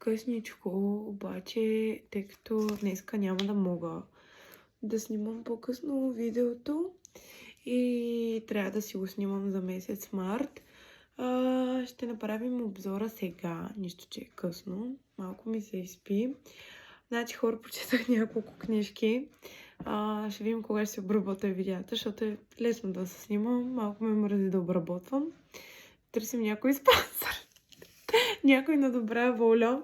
късничко, обаче, тъй като днеска няма да мога да снимам по-късно видеото и трябва да си го снимам за месец март. Ще направим обзора сега, нищо че е късно. Малко ми се изпи. Значи хора, прочетах няколко книжки. Ще видим кога ще се обработя видеята, защото е лесно да се снимам. Малко ме мрази да обработвам. Търсим някой спонсор. Някой на добра воля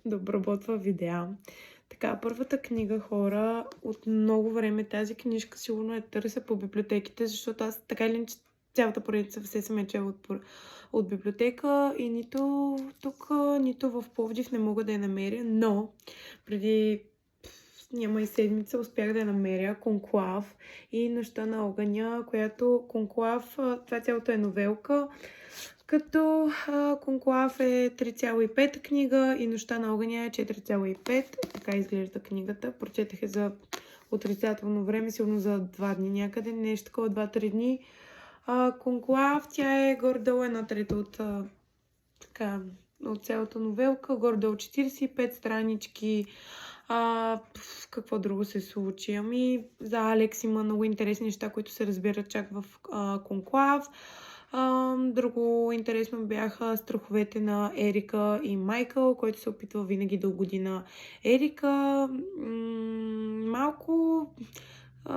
да обработва видеа. Така, първата книга, хора, от много време тази книжка сигурно я търся по библиотеките, защото аз така или иначе цялата поредица все съм я чела от библиотека и нито тук, нито в Пловдив не мога да я намеря, но преди няма и седмица успях да я намеря. Конклав и Нощта на огъня, която Конклав, това цялото е новелка, като Конклав е 3,5 книга и Нощта на огъня е 4,5. Така изглежда книгата. Прочетах я за отрицателно време, сигурно за 2 дни някъде, нещо такова, 2-3 дни. Конклав, тя е горе-долу 1/3 от цялата новелка, горе-долу 45 странички. Какво друго се случи? За Алекс има много интересни неща, които се разбират чак в Конклав. Друго интересно бяха страховете на Ерика и Майкъл, който се опитва винаги да угоди на Ерика. Малко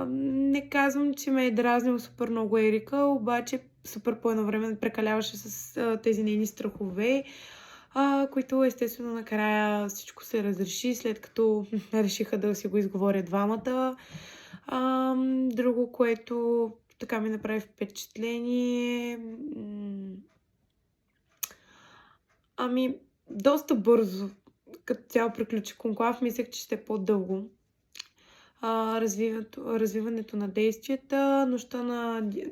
не казвам, че ме е дразнил супер много Ерика, обаче супер по едно време прекаляваше с тези нейни страхове, които естествено накрая всичко се разреши, след като решиха да си го изговорят двамата. Друго, което така ми направи впечатление, доста бързо като цяло приключи Конклав, мислех, че ще е по-дълго. Развиването на действията,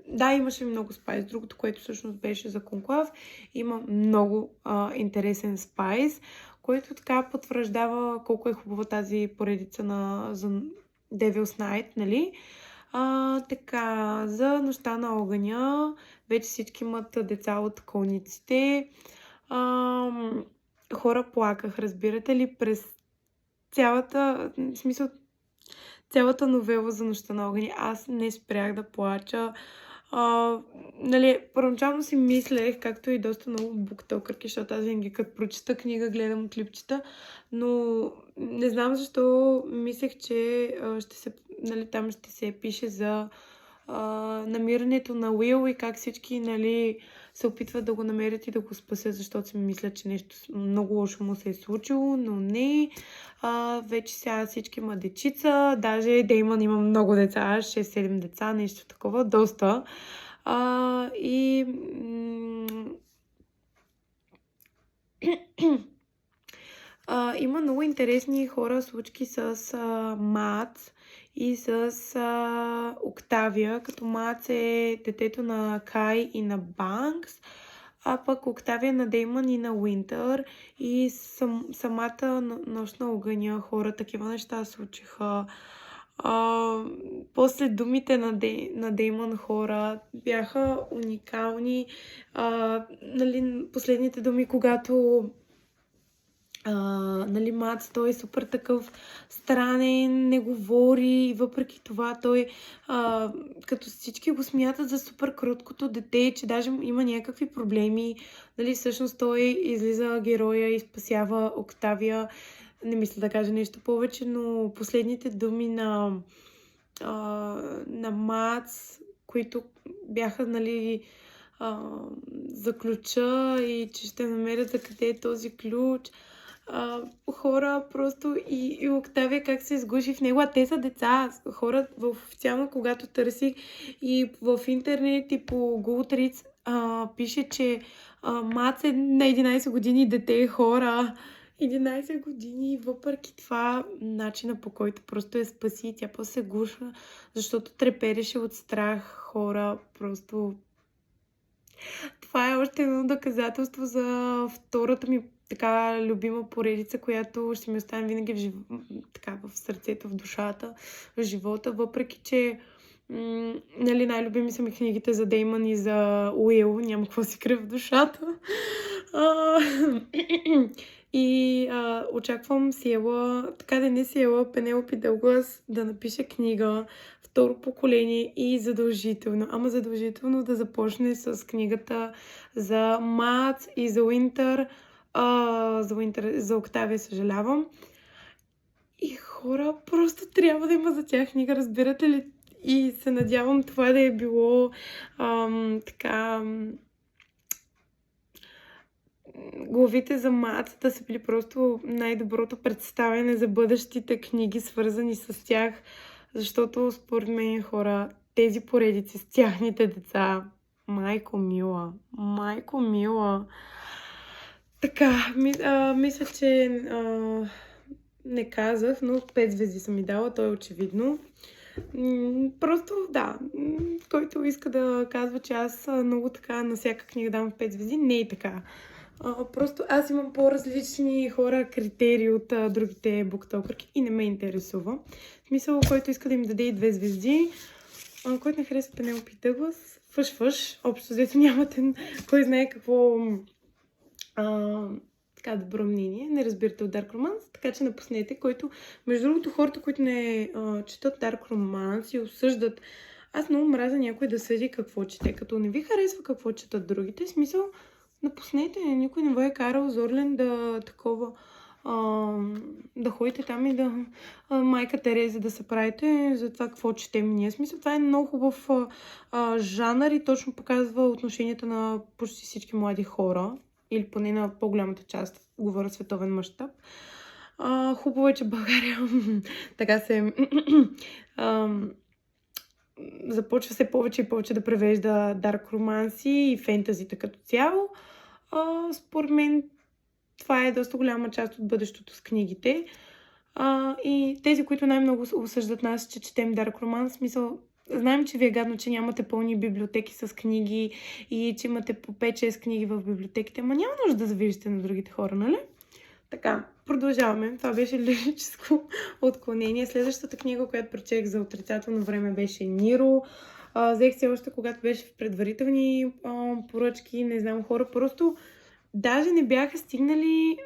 Да, имаше много спайс. Другото, което всъщност беше за Конклав, има много интересен спайс, който така потвърждава колко е хубава тази поредица за Devil's Night, нали? Така, за Нощта на огъня, вече всички имат деца от кълниците. Хора, плаках, разбирате ли, през цялата новела за Нощта на огъня. Аз не спрях да плача. Първоначално си мислех, както и доста много буктокърки, защото аз винаги като прочита книга, гледам клипчета, но не знам защо мислех, че там ще се пише за намирането на Уил и как всички се опитват да го намерят и да го спасят, защото си мислят, че нещо много лошо му се е случило, но не. Вече сега всички има дечица, даже Деймън има много деца, 6-7 деца, нещо такова, доста. Има много интересни случки с Мац и с Октавия, като Мац е детето на Кай и на Банкс, а пък Октавия на Деймън и на Уинтър и самата Нощ на огъня, хора, такива неща случиха. После думите на Деймън, хора, бяха уникални. Последните думи, когато Мац, той е супер такъв странен, не говори и въпреки това той като всички го смятат за супер кроткото дете, че даже има някакви проблеми. Всъщност той излиза героя и спасява Октавия. Не мисля да кажа нещо повече, но последните думи на Мац, които бяха за ключа и че ще намерят за къде е този ключ. Хора, просто и Октавия как се изгуши в него, а те са деца. Хора, официално когато търсих и в интернет и по Goodreads пише, че Мац е на 11 години дете, хора. 11 години, въпреки това начина по който просто я спаси, тя после се гушва, защото трепереше от страх, хора, просто. Това е още едно доказателство за втората ми така любима поредица, която ще ми остане винаги в сърцето, в душата, в живота, въпреки че най-любими са ми книгите за Деймън и за Уил, няма какво си крие в душата. И очаквам Сиела, така да не Сиела, Пенелопи Дълглас да напише книга, второ поколение и задължително да започне с книгата за Мац и за Уинтер. За Октавия съжалявам. И хора, просто трябва да има за тях книга, разбирате ли? И се надявам това да е било така... Главите за Мац да са били просто най-доброто представяне за бъдещите книги, свързани с тях, защото според мен хора, тези поредици с тяхните деца, майко мила. Така, мисля, че не казах, но 5 звезди съм ми дала, то е очевидно. Просто, да, който иска да казва, че аз много така на всяка книга давам 5 звезди, не е така. Просто аз имам по-различни хора критерии от другите буктокърки и не ме интересува. В смисъл, който иска да им даде и 2 звезди, който не харесва Пенелопи Дъглас, фъш. Общо взето нямате кой знае какво така добро мнение. Не разбирате от Dark Romance, така че напуснете, който, между другото, хората, които не четат Dark Romance и осъждат, аз много мразя някой да съди какво чете. Като не ви харесва какво четат другите, смисъл, напуснете. Никой не ви е карал Зорлен да такова, да ходите там и да майка Тереза да се правите за това какво четем ние. Смисъл, това е много хубав жанр и точно показва отношенията на почти всички млади хора. Или поне на по-голямата част, говоря световен мащаб. Хубаво е, че България така се започва все повече и повече да превежда дарк романси и фентазита като цяло. Според мен това е доста голяма част от бъдещето с книгите. И тези, които най-много осъждат нас, че четем дарк романс, смисъл, знаем, че ви е гадно, че нямате пълни библиотеки с книги и че имате по 5-6 книги в библиотеките, ама няма нужда да завиждате на другите хора, нали? Така, продължаваме. Това беше лирическо отклонение. Следващата книга, която прочех за отрицателно време, беше Ниро. Взех се още когато беше в предварителни поръчки, не знам, хора просто даже не бяха стигнали...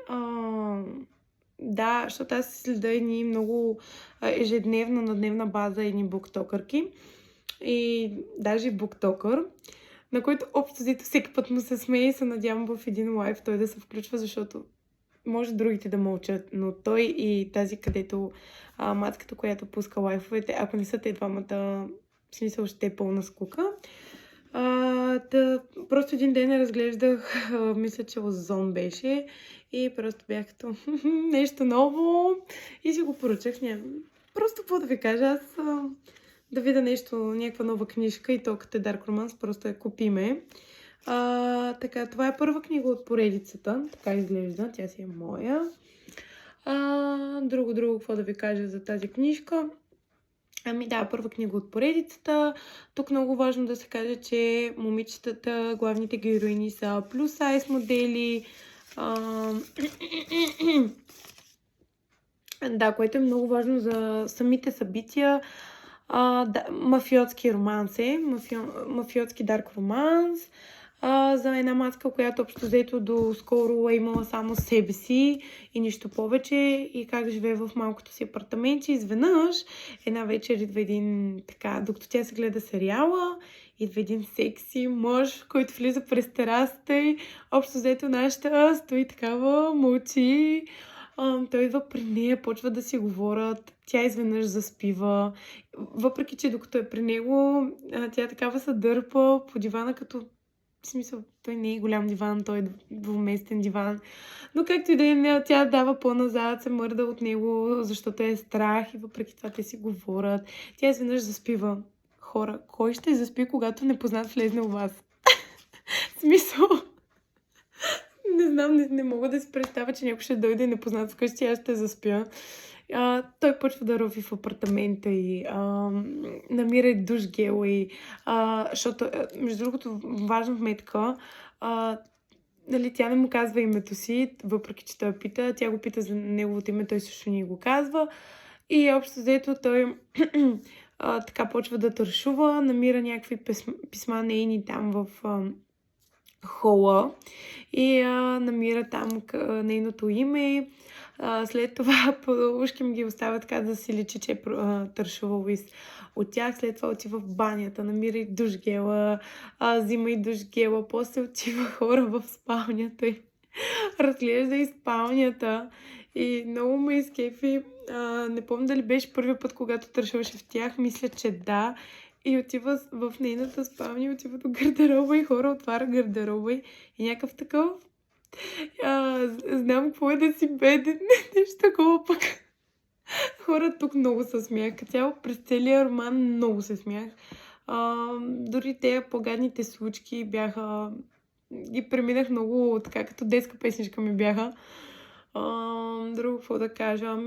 Да, защото аз следа едни много ежедневно, на дневна база едни буктокърки. И даже буктокър, на който общо взето всеки път му се смее и се надявам в един лайв той да се включва, защото може другите да мълчат, но той и тази, където матката, която пуска лайфовете, ако не са те двамата, в смисъл ще е пълна скука. Просто един ден разглеждах, мисля, че Озон беше и просто бях като нещо ново и си го поръчах. Просто какво да ви кажа, аз да видя нещо, някаква нова книжка и то като е Dark Romance, просто я купиме. Така, това е първа книга от поредицата, така изглежда, тя си е моя. Друго, какво да ви кажа за тази книжка? Ами да, първа книга от поредицата. Тук много важно да се каже, че момичетата, главните героини са плюс сайз модели. Да, което е много важно за самите събития. Да, мафиотски романс е, мафиотски дарк романс. За една мацка, която общо взето до скоро е имала само себе си и нищо повече и как живее в малкото си апартаментче. Изведнъж една вечер идва един така, докато тя се гледа сериала, идва един секси мъж, който влиза през терасата и общо взето нашата стои такава, мълчи. Той идва при нея, почва да си говорят, тя изведнъж заспива. Въпреки, че докато е при него, тя такава се дърпа по дивана, като в смисъл, той не е голям диван, той е двуместен диван. Но както и да е, тя дава по-назад, се мърда от него, защото е страх и въпреки това те си говорят. Тя изведнъж заспива. Хора, кой ще заспи, когато непознат влезне у вас? В смисъл... Не знам, не мога да си представя, че някой ще дойде непознат вкъщи, аз ще заспя. Той почва да рови в апартамента и намира и душ гел и защото, между другото, важна вметка, нали, тя не му казва името си, въпреки че той пита, тя го пита за неговото име, той също ни го казва и общо взето той така почва да тършува, намира някакви писма нейни там в хола и намира там нейното име. След това по ушки ги оставя така да си личи, че е тършувал от тях. След това отива в банята, намира и душгела, взима и душгела, после отива хора в спалнята и разглежда и спалнята. И много ме изкефи. Не помня дали беше първият път, когато тършуваше в тях. Мисля, че да. И отива в нейната спалня, отива до гардероба и хора отваря гардероба и някакъв такъв. Знам какво е да си беден. Нещо такова пък. Хора тук много се смях. Цяло през целия роман много се смях. Дори те по-гадните случки бяха... Ги преминах много така, като детска песничка ми бяха. Друго какво да кажа?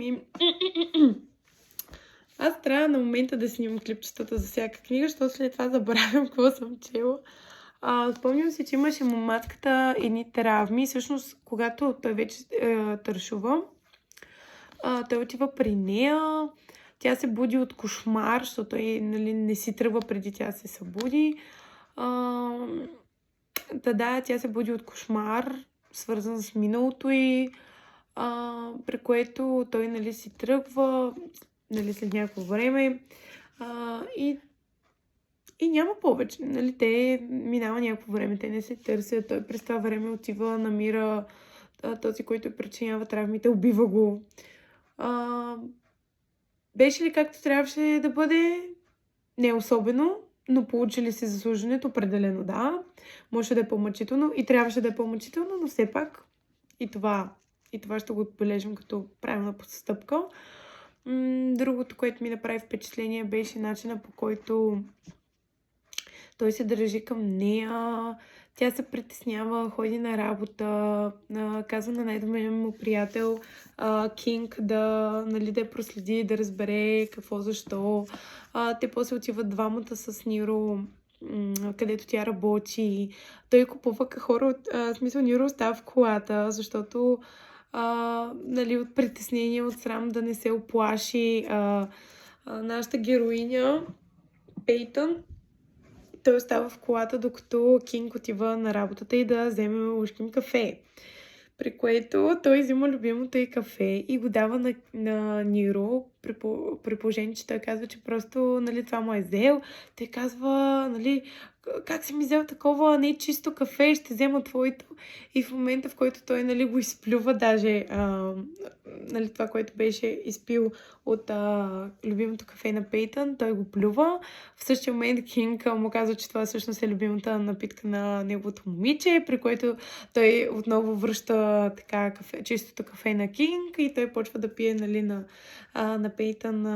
Аз трябва на момента да снимам клипчетата за всяка книга, защото след това забравям какво съм чела. Спомням си, че имаше моматката едни травми. Всъщност, когато той вече тършува, той отива при нея. Тя се буди от кошмар, защото той не си тръгва преди тя се събуди. Тя се буди от кошмар, свързан с миналото й, при което той си тръгва след някакво време и няма повече. Те минава някакво време, те не се търсят. Той през това време отива, намира този, който причинява травмите, убива го. Беше ли както трябваше да бъде? Не особено, но получи ли се заслуженето? Определено да. Може да е по-мъчително и трябваше да е по-мъчително, но все пак и това ще го отбележим като правилна постъпка. Другото, което ми направи впечатление, беше начина, по който той се държи към нея. Тя се притеснява, ходи на работа, казва на най-добрия му приятел Кинг да я проследи, да разбере какво, защо. Те после отиват двамата с Ниро, където тя работи. Той купува хора, в смисъл Ниро остава в колата, защото от притеснение, от срам да не се оплаши нашата героиня Пейтън. Той остава в колата, докато Кинг отива на работата и да вземе ушким кафе. При което той взима любимото й кафе и го дава на Ниро, при положение, че той казва, че просто това му е взел. Той казва, как си ми взел такова не чисто кафе, ще взема твоето. И в момента, в който той го изплюва даже това, което беше изпил от любимото кафе на Пейтън, той го плюва. В същия момент Кинг му казва, че това всъщност е любимата напитка на неговото момиче, при което той отново връща чистото кафе на Кинг и той почва да пие на Пейтън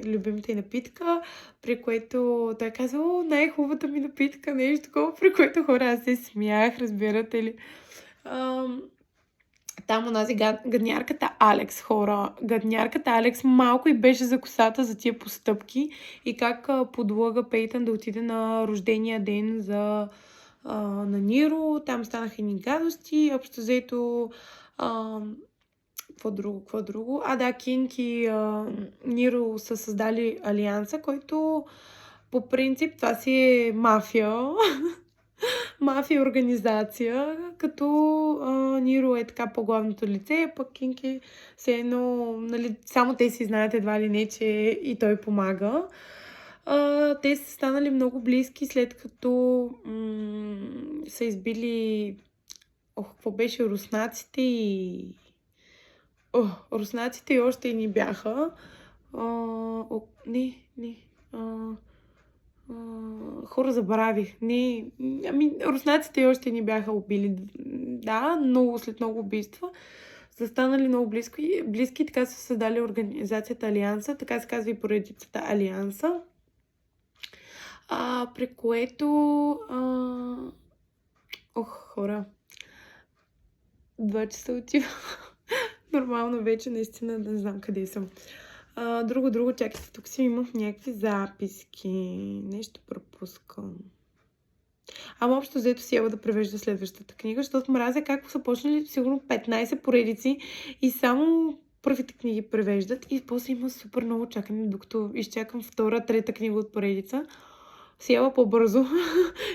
любимата й напитка, при което той казва, най-хубавата ми напитка, нещо такова, при което хора аз се смях, разбирате ли. Там онази гаднярката Алекс, хора. Гаднярката Алекс малко и беше за косата за тия постъпки и как подлъга Пейтън да отиде на рождения ден на Ниро. Там станаха едни гадости. Общо взето какво друго? Кинг и Ниро са създали алианса, който по принцип това си е мафия. Мафия организация, като Ниро е така по-главното лице, пък Кинг е все едно, само те си знаят едва ли не, че и той помага. Те са станали много близки, след като са избили какво беше, руснаците и руснаците и още и ни бяха. Хора забравих. Руснаците и още ни бяха убили. Да, след много убийства. Са станали много близки, така са създали организацията Алианса, така се казва и поредицата Алианса. При което хора, 2 часа отива. Нормално вече, наистина, да не знам къде съм. Друго, чакайте, тук си имах някакви записки. Нещо пропускам. Общо взето си да превежда следващата книга, защото мразя как са почнали сигурно 15 поредици и само първите книги превеждат и после има супер много чакане, докато изчакам 2-3 книга от поредица. сява по-бързо.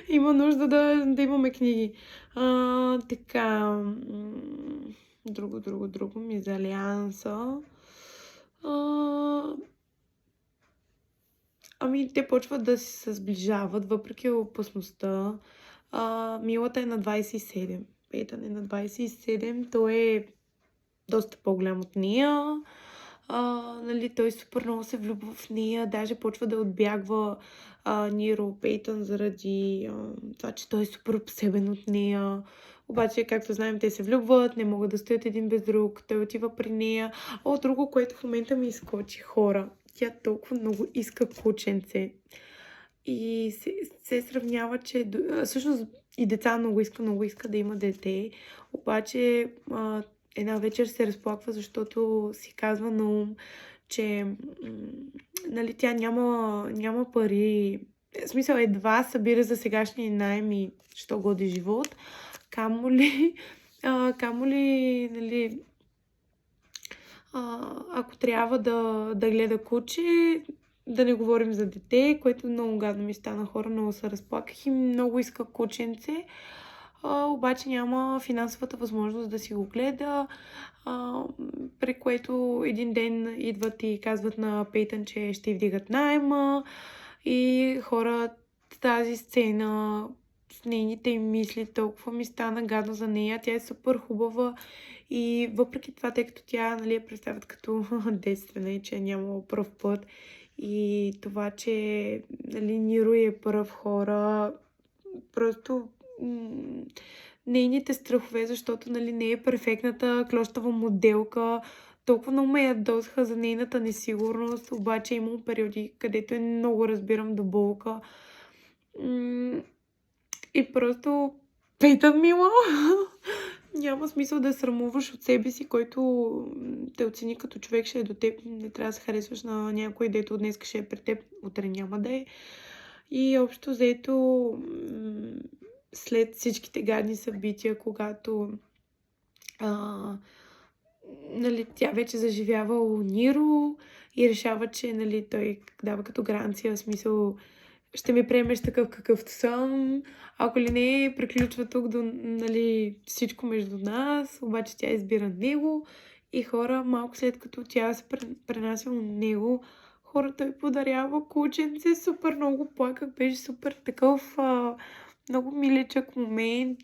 Има нужда да имаме книги. Така. Друго. Мизалианса. Ами, те почват да се сближават, въпреки опасността. Милата е на 27. Пейтън е на 27. Той е доста по-голям от нея. Нали, той супер много се влюбва в нея. Даже почва да отбягва Ниро Пейтън заради това, че той е супер обсебен от нея. Обаче, както знаем, те се влюбват, не могат да стоят един без друг. Той отива при нея. Друго, което в момента ми изкочи, хора. Тя толкова много иска кученце. И се сравнява, че всъщност и деца много иска да има дете. Обаче една вечер се разплаква, защото си казва на ум, че нали, тя няма пари. В смисъл, едва събира за сегашния наем и що годи живот. Камо ли, нали, ако трябва да гледа куче, да не говорим за дете, което много гадно ми стана, хора, много се разплаках и много иска кученце. Обаче няма финансовата възможност да си го гледа, при което един ден идват и казват на Пейтън, че ще вдигат найема и хора, тази сцена с нейните им мисли, толкова ми стана гадно за нея. Тя е супер хубава и въпреки това, тъй като тя, нали, я представят като детствена и че е нямала пръв път и това, че, нали, Ниро е пръв, хора, просто нейните страхове, защото, нали, не е перфектната клощава моделка. Толкова много ме ядосаха за нейната несигурност, обаче има периоди, където е много разбирам до болка. И просто Пейтън, мила, няма смисъл да срамуваш от себе си, който те оцени като човек, ще е до теб. Не трябва да се харесваш на някой, дето днес ще е при теб, утре няма да е. И общо взето, след всичките гадни събития, когато нали, тя вече заживява у Ниро и решава, че, нали, той дава като гаранция, в смисъл, ще ме приемеш такъв какъвто съм. Ако ли не, приключва тук до, нали, всичко между нас, обаче тя избира него и хора, малко след като тя се пренася от него, хора, той подарява кученце, супер много плаках, беше супер такъв много миличък момент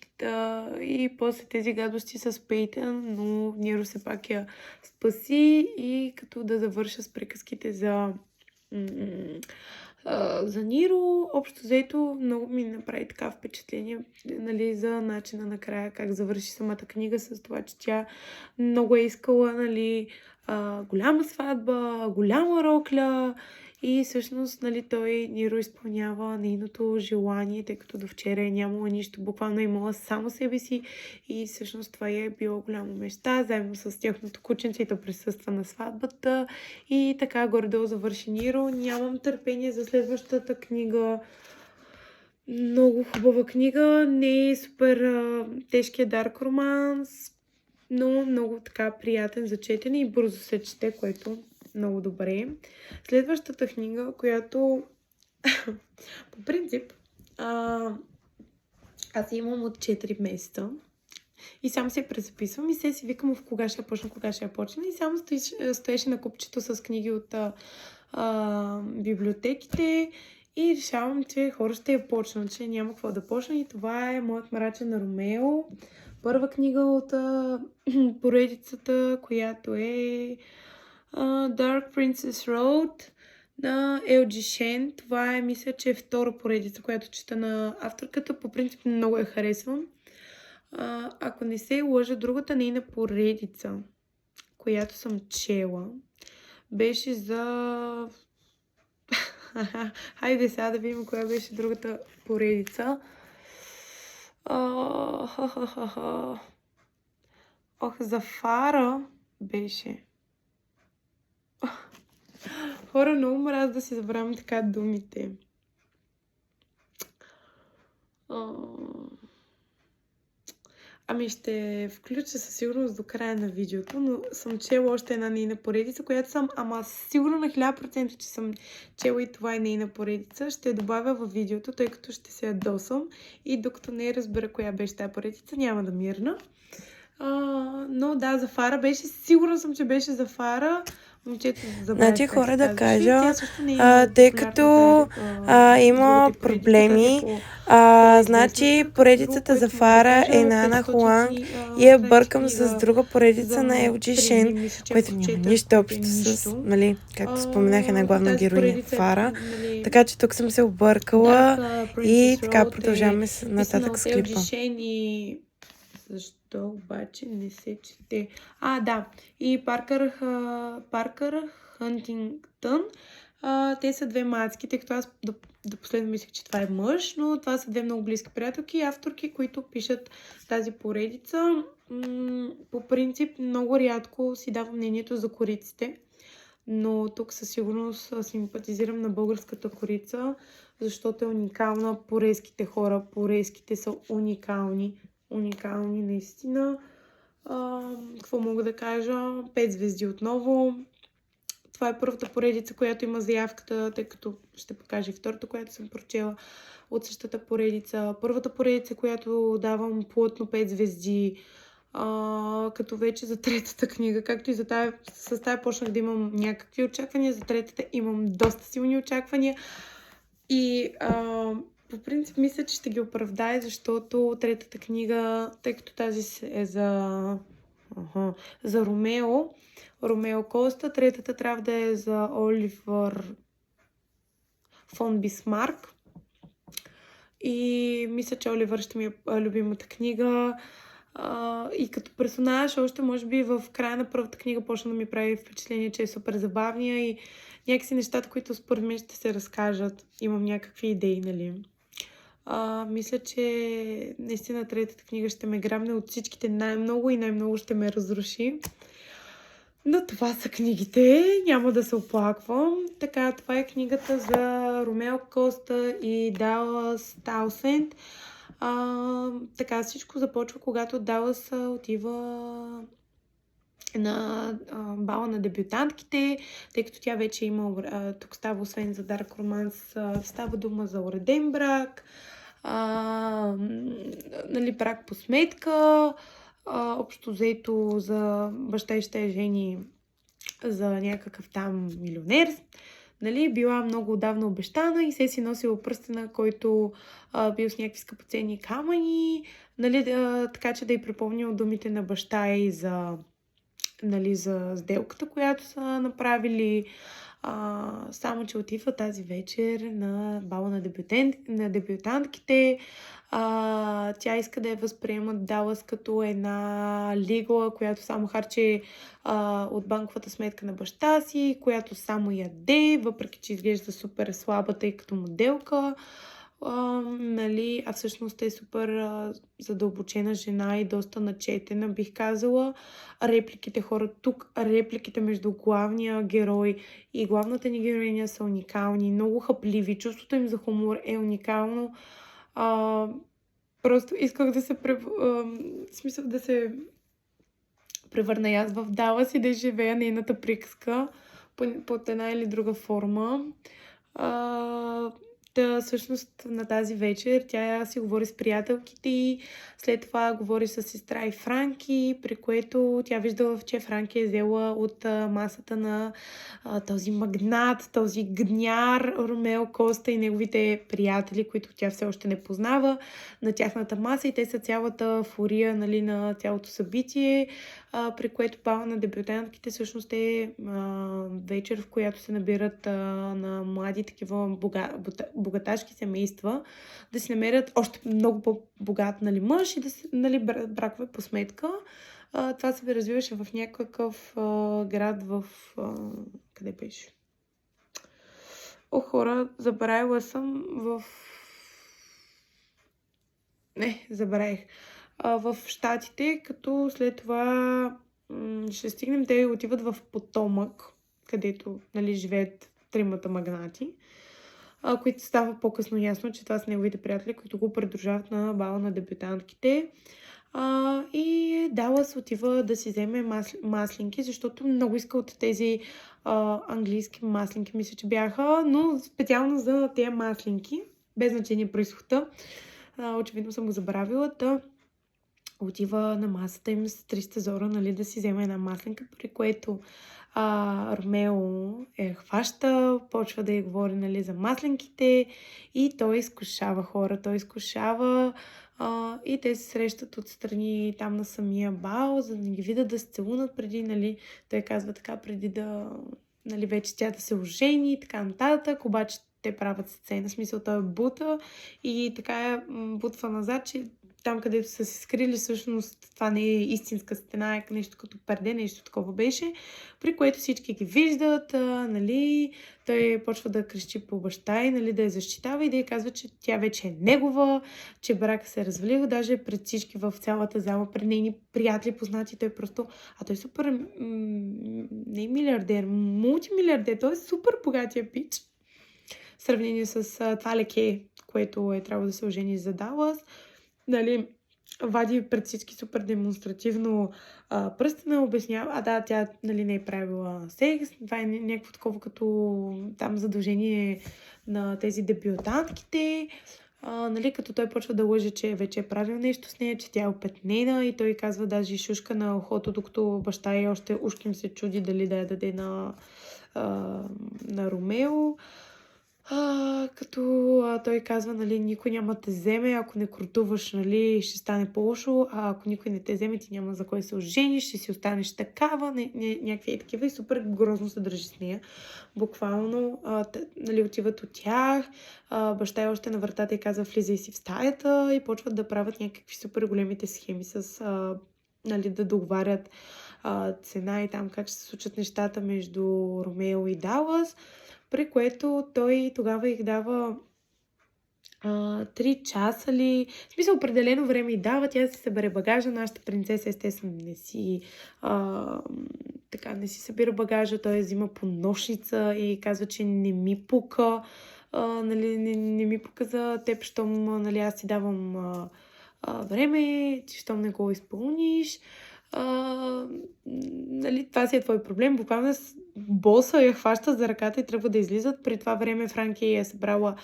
и после тези гадости с Пейтън, но Ниро все пак я спаси и като да завърша с приказките за Ниро, общо взето много ми направи така впечатление, нали, за начина накрая, как завърши самата книга с това, че тя много е искала, нали, голяма сватба, голяма рокля и всъщност, нали, той, Ниро, изпълнява нейното желание, тъй като до вчера е нямала нищо, буквално е имала само себе си и всъщност това е било голяма мечта, заедно с тяхното кученце и то присъства на сватбата и така горе-долу завърши Ниро. Нямам търпение за следващата книга. Много хубава книга, не е супер тежкия дарк романс, но много така приятен за четене и бързо се чете, което много добре. Следващата книга, която по принцип аз имам от 4 месеца и само се презаписвам и се си викам в кога ще я почна и само стоеше на купчето с книги от библиотеките и решавам, че хора ще я почна, че няма какво да почна и това е Моят мрачен Ромео. Първа книга от поредицата, която е Dark Princess Road на Елджи Шен. Това е, мисля, че е втора поредица, която чета на авторката. По принцип много я харесвам. Ако не се лъжа, другата нейна поредица, която съм чела, беше за... Хайде сега да видим коя беше другата поредица. За Фара беше. Хора, много мраз да си забравям така думите. Ами ще включа със сигурност до края на видеото, но съм чела още една нейна поредица, която съм, ама сигурно на 1000%, че съм чела и това е нейна поредица. Ще я добавя във видеото, тъй като ще се ядосам и докато не разбера коя беше тази поредица, няма да мирна. Но да, Зафара беше, сигурна съм, че беше Зафара. Момчето забравя Значи как се хора да казваше. кажа, Тя също не е много тъй популярна като заради има другите поредици. Тази проблеми, е по-известна. значи Като друго, поредицата за което мога да Фара кажа, е на Ана 500 Хуанг и и я страници бъркам с книга друга поредица за на LG 3 Shen, дни, мисля, че което няма прочетах нищо общо с, нищо. нали, както споменах, една И главна тази героиня поредица е, Фара. нали, Така че тук съм се объркала Dark и Princess така Road продължаваме писана нататък от с LG клипа. Shen и... Защо обаче не се чете? Да. И Паркър Хантингтън. Те са две мацки, тъй като аз до последно мислех, че това е мъж, но това са две много близки приятелки и авторки, които пишат тази поредица. По принцип, много рядко си давам мнението за кориците, но тук със сигурност симпатизирам на българската корица, защото е уникална. Порейските хора, порейските са уникални. Уникални, наистина. Какво мога да кажа? 5 звезди отново. Това е първата поредица, която има заявката, тъй като ще покажа и втората, която съм прочела от същата поредица. Първата поредица, която давам плътно 5 звезди. Като вече за третата книга, както и за тая, с тая почнах да имам някакви очаквания, за третата имам доста силни очаквания. И по принцип мисля, че ще ги оправдае, защото третата книга, тъй като тази е за Ромео Коста, третата трябва да е за Оливър фон Бисмарк. И мисля, че Оливър ще ми е любимата книга. И като персонаж, още може би в края на първата книга почна да ми прави впечатление, че е супер забавния и някакси нещата, които според мен ще се разкажат. Имам някакви идеи, нали? Мисля, че наистина третата книга ще ме грабне от всичките най-много и най-много ще ме разруши. Но това са книгите, няма да се оплаквам. Така, това е книгата за Ромео Коста и Далас Таусенд. Така, всичко започва, когато Далас отива на бала на дебютантките, тъй като тя вече има, тук става освен за Dark Romance, става дума за уреден брак, нали, брак по сметка, общо взето за баща и ще жени за някакъв там милионер. Нали, била много отдавна обещана и се си носила пръстена, който бил с някакви скъпоценни камъни, нали, така че да й припомнил думите на баща и за, нали, за сделката, която са направили. Само че отива тази вечер на бала на дебютантките. Тя иска да я възприемат Далас като една лигла, която само харчи от банковата сметка на баща си, която само яде, въпреки че изглежда супер слаба, тъй като моделка. Нали, всъщност е супер задълбочена жена и доста начетена, бих казала. Репликите хора тук, репликите между главния герой и главната ни героиня са уникални, много хапливи, чувството им за хумор е уникално. Просто исках да се смисъл да се превърна аз в Далас и да живея нейната приказка под една или друга форма. Всъщност на тази вечер тя си говори с приятелките и след това говори с сестра и Франки, при което тя виждала, че Франки е взела от масата на този магнат, този гняр Ромео Коста и неговите приятели, които тя все още не познава, на тяхната маса и те са цялата фурия, нали, на цялото събитие, при което бала на дебютантките всъщност е вечер, в която се набират на млади такива богаташки семейства, да си намерят още много по-богат, нали, мъж и да се, нали, бракове по сметка. Това се развиваше в някакъв град в... къде беше? Хора, забравила съм в... Не, забравих. В Щатите, като след това ще стигнем, те отиват в Потомък, където, нали, живеят тримата магнати, които става по-късно ясно, че това са неговите приятели, които го придружават на бала на дебютантките. И Далас отива да си вземе маслинки, защото много иска от тези английски маслинки, мисля, че бяха, но специално за тези маслинки, без значение происхода. Очевидно съм го забравила. Отива на масата им с 300 зора, нали, да си вземе една маслинка, при което Ромео хваща, почва да й говори, нали, за маслинките и той изкушава хора, и те се срещат отстрани там на самия бал, за да не ги видят да се целунат преди, нали, той казва така, преди да, нали, вече тя да се ожени и така нататък, обаче те правят сцена, в смисъл той бута и така бутва назад, че там, където са се скрили, всъщност това не е истинска стена, е нещо като перде, нещо такова беше, при което всички ги виждат, нали, той почва да крещи по баща и, нали, да я защитава и да я казва, че тя вече е негова, че брака се е развалил, даже пред всички в цялата зала, пред нейни приятели, познати, той просто, той е супер, не милиардер, мултимилиардер, той е супер богатия пич, в сравнение с това леке, което е трябвало да се ожени за Далас. Нали, вади пред всички супер демонстративно пръстена, обяснява, тя, нали, не е правила секс, това е някакво такова като там задължение на тези дебютантките, нали, като той почва да лъже, че вече е правил нещо с нея, че тя е опетнена и той казва даже шушка на ухото, докато баща й още ушким се чуди дали да я даде на Ромео. Като той казва, нали, никой няма да те вземе, ако не крутуваш, нали, ще стане по-лошо, ако никой не те вземе, ти няма за кой се ожениш, ще си останеш такава, някакви такива и супер грозно се държи с нея. Буквално, нали, отиват от тях, баща е още на вратата и казва, влизай си в стаята и почват да правят някакви супер големите схеми с, нали, да договарят цена и там как ще се случат нещата между Ромео и Далас, при което той тогава их дава 3 часа ли, в смисъл определено време и дава, тя си събере багажа, нашата принцеса естествено не си събира багажа, той взима по нощница и казва, че не ми пука, нали, не ми пука за теб, щом, нали, аз ти давам време, щом не го изпълниш. Нали, това си е твой проблем. Буквално боса я хваща за ръката и тръгва да излизат. При това време Франки е събрала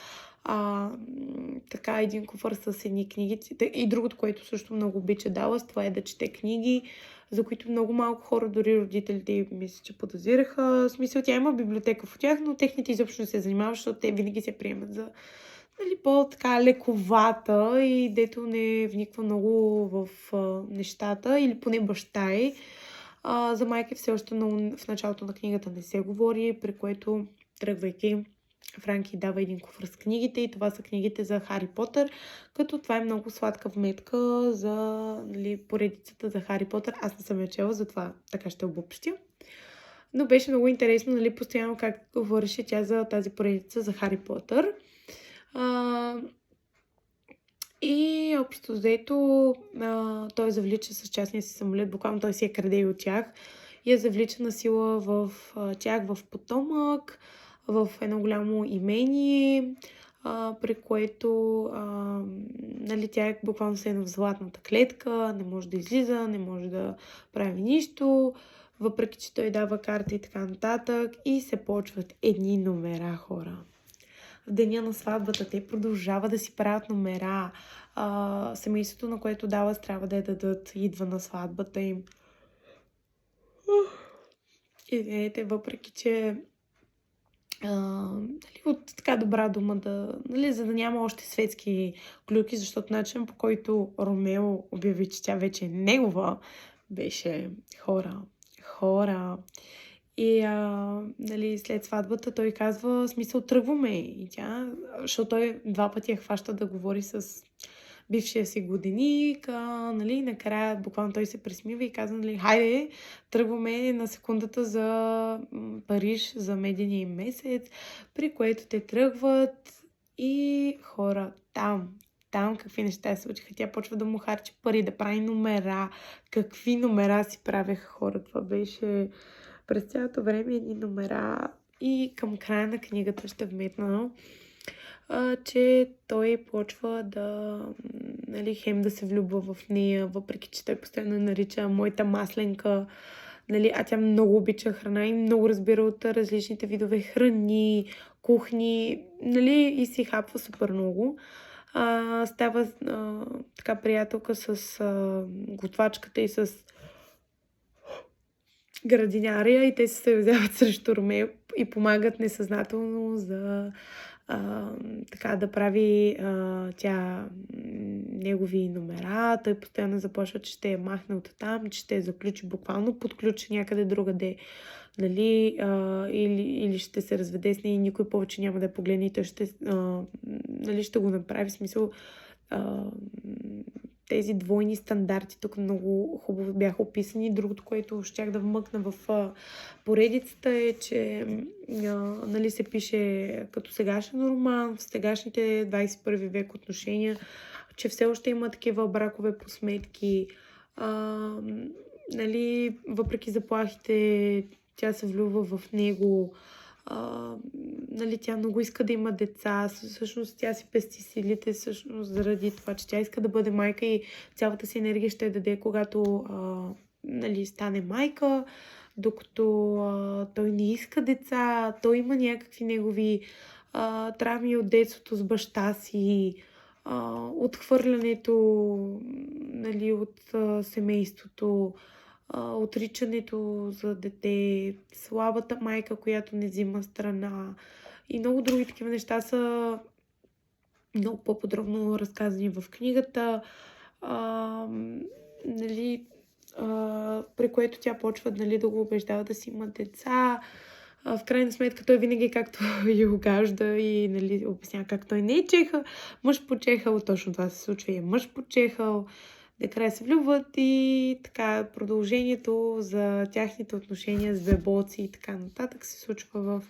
така един куфър с едни книги. И другото, което също много обича Далас, това е да чете книги, за които много малко хора, дори родителите, мисля, че подозираха. В смисъл, тя има библиотека в тях, но техните изобщо не се занимават, защото те винаги се приемат за, нали, по-така лековата и дето не вниква много в нещата, или поне баща й. За майка все още в началото на книгата не се говори, при което, тръгвайки, Франки дава един куфър с книгите и това са книгите за Хари Потър, като това е много сладка вметка за, нали, поредицата за Хари Потър. Аз не съм я чела, затова така ще обобщя. Но беше много интересно, нали, постоянно как говореше тя за тази поредица за Хари Потър. И общо взето той завлича с частния си самолет, буквално той си я краде и от тях и я завлича на сила в тях в Потомак, в едно голямо имение, при което нали, тя е буквално се в златната клетка, не може да излиза, не може да прави нищо, въпреки че той дава карта и така нататък и се почват едни номера, хора. В деня на сватбата те продължават да си правят номера. Семейството, на което Далас трябва да я дадат, идва на сватбата им. Извинете, въпреки че нали, от така добра дума нали, за да няма още светски клюки, защото начин, по който Ромео обяви, че тя вече е негова, беше хора. И нали, след сватбата той казва, смисъл, тръгваме. И тя, защото той 2 пъти я хваща да говори с бившия си годеник, нали, накрая буквално той се присмива и казва, нали, хайде, тръгваме на секундата за Париж, за медения месец, при което те тръгват и хора там какви неща се случиха. Тя почва да му харчи пари, да прави номера. Какви номера си правеха хора. Това беше през цялото време едни номера и към края на книгата ще вметна, че той почва да нали, хем да се влюбва в нея, въпреки че той постоянно нарича моята масленка, нали, а тя много обича храна и много разбира от различните видове храни, кухни, нали, и си хапва супер много. Става така приятелка с готвачката и с градинария и те се съюзяват срещу Ромео и помагат несъзнателно за така да прави тя негови номера. Той постоянно започва, че ще я махне от там, че ще я заключи буквално под ключ някъде другаде, нали, или ще се разведе с нея и никой повече няма да я погледне и той ще, нали, ще го направи. В смисъл, тези двойни стандарти тук много хубаво бяха описани. Другото, което щях да вмъкна в поредицата е, че нали, се пише като сегашен роман, в сегашните 21 век отношения, че все още има такива бракове по сметки. Нали, въпреки заплахите, тя се влюбва в него. Нали, тя много иска да има деца, всъщност тя си пести силите, всъщност заради това, че тя иска да бъде майка и цялата си енергия ще я даде, когато нали, стане майка, докато той не иска деца, той има някакви негови травми от детството с баща си, отхвърлянето, нали, от семейството, отричането за дете, слабата майка, която не взима страна и много други такива неща са много по-подробно разказани в книгата, нали, при което тя почва, нали, да го убеждава да си има деца. В крайна сметка той винаги както я огажда и, нали, обяснява как той не е чехал, мъж почехал, точно това се случва и е мъж почехал. Накрая се влюбват и така продължението за тяхните отношения с бебоци и така нататък се случва в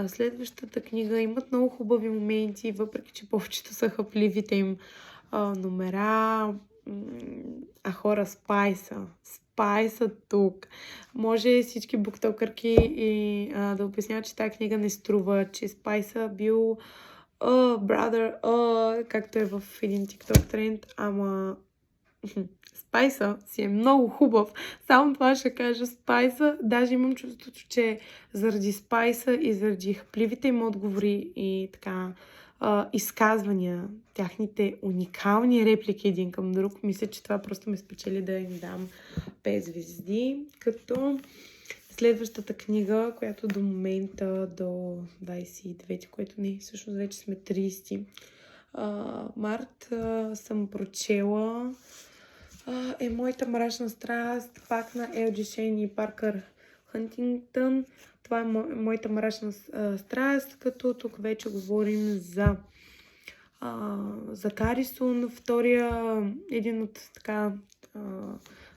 следващата книга. Имат много хубави моменти, въпреки че повечето са хапливите им номера. Хора, Спайса тук. Може всички буктокърки и да обясняват, че тази книга не струва, че Спайса бил brother, както е в един TikTok тренд, ама Спайса си е много хубав. Само това ще кажа. Спайса, даже имам чувството, че заради Спайса и заради хапливите им отговори и така изказвания, тяхните уникални реплики един към друг, мисля, че това просто ме спечели да им дам 5 звезди. Като следващата книга, която до момента, до 29, което не, всъщност вече сме 30 март, съм прочела е Моята мрачна страст, пак на Елджи Шейн и Паркър Хантингтън. Това е Моята мрачна страст, като тук вече говорим за Карисун, втория, един от така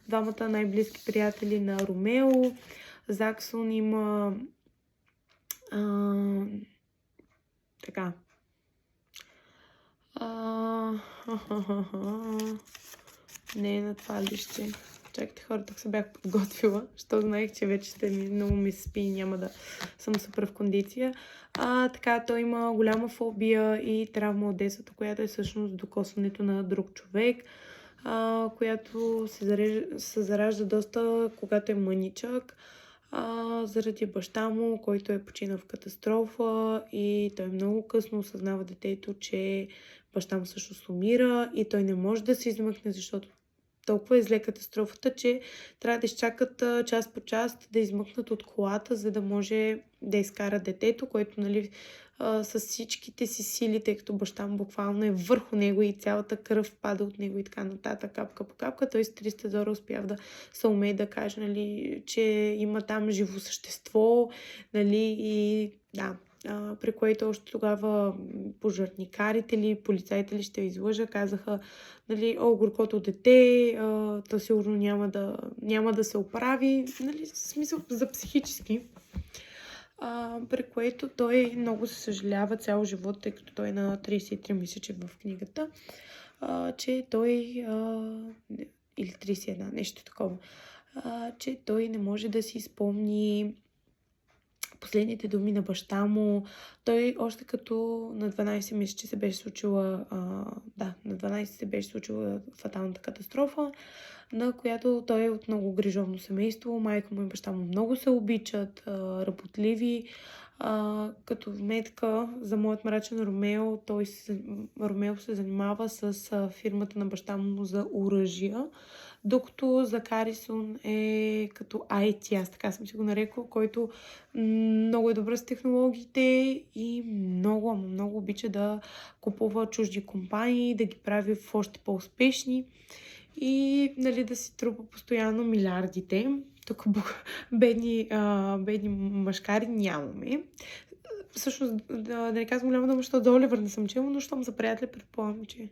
двамата най-близки приятели на Ромео. Заксон има така не е на това лище. Чакайте хора, тук се бях подготвила, защото знаех, че вече много ми се спи и няма да съм супер в кондиция. Така, той има голяма фобия и травма от детството, която е всъщност докосването на друг човек, която се заражда доста, когато е мъничък, заради баща му, който е починал в катастрофа и той много късно осъзнава детето, че баща му всъщност умира и той не може да се измъкне, защото толкова е зле катастрофата, че трябва да изчакат час по час да измъкнат от колата, за да може да изкара детето, което, нали, с всичките си сили, тъй като баща му буквално е върху него и цялата кръв пада от него и така нататък, капка по капка. Той с 300 дора успява да се умее да каже, нали, че има там живо същество, нали, и да, при което още тогава пожарникарите ли, полицайите ли, ще излъжа, казаха, нали, горкото дете, то сигурно няма да се оправи, нали, в смисъл за психически. При което той много се съжалява цял живот, тъй като той е на 33 мисля, че в книгата, че той или 31, нещо такова, че той не може да си спомни последните думи на баща му. Той още като на 12 мисля, че се беше случила, на 12 се беше случила фаталната катастрофа, на която той е от много грижовно семейство. Майка му и баща му много се обичат, работливи. Като вметка за моят мрачен Ромео, Ромео се занимава с фирмата на баща му за оръжия, докато за Карисон е като IT, аз така съм си го нарекла, който много е добър с технологиите и много обича да купува чужди компании, да ги прави в още по-успешни и нали, да си трупа постоянно милиардите. Тук бедни мъжкари нямаме. Всъщност, да не казвам голяма дума, защото за Оливър не съм чела, но щом за приятели, предполагам, че